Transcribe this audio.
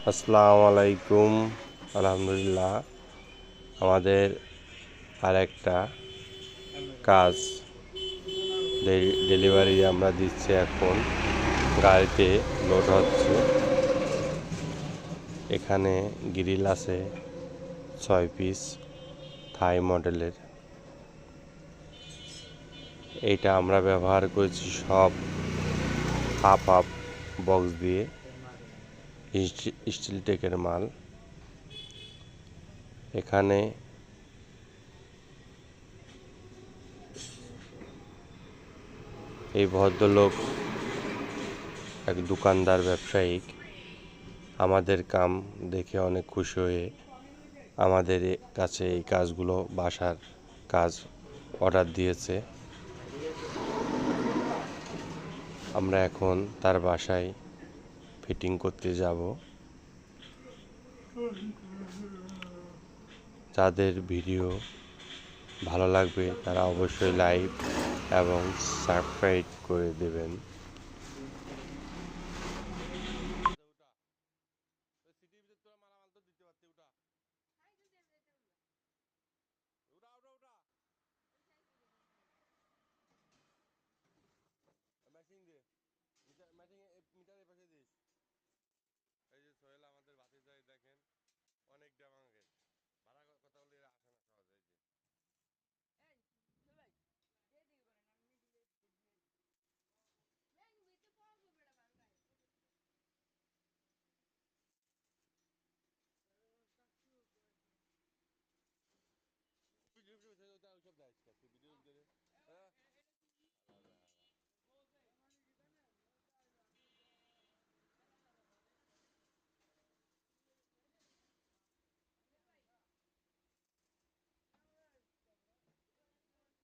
আসসালামু আলাইকুম। আলহামদুলিল্লাহ, আমাদের আরেকটা কাজ ডেলিভারি আমরা দিচ্ছি। এখন গাড়িতে লোড হচ্ছে। এখানে গ্রিল আছে 6 পিস থাই মডেলের। এইটা আমরা ব্যবহার করেছি সব হাফ হাফ বক্স দিয়ে, স্টিল টেকের মাল। এখানে এই ভদ্রলোক এক দোকানদার ব্যবসায়িক, আমাদের কাম দেখে অনেক খুশি হয়ে আমাদের কাছে এই কাজগুলো বাসার কাজ অর্ডার দিয়েছে। আমরা এখন তার বাসায় ফিটিং করতে যাব। যাদের ভিডিও ভালো লাগবে তারা অবশ্যই লাইক এবং সাবস্ক্রাইব করে দেবেন। মেশিন দিয়ে মিটারের পাশে দিস। এই যে সোহেল আমাদের ভাতিজাই, দেখেন অনেক ড্যামাঙ্গে।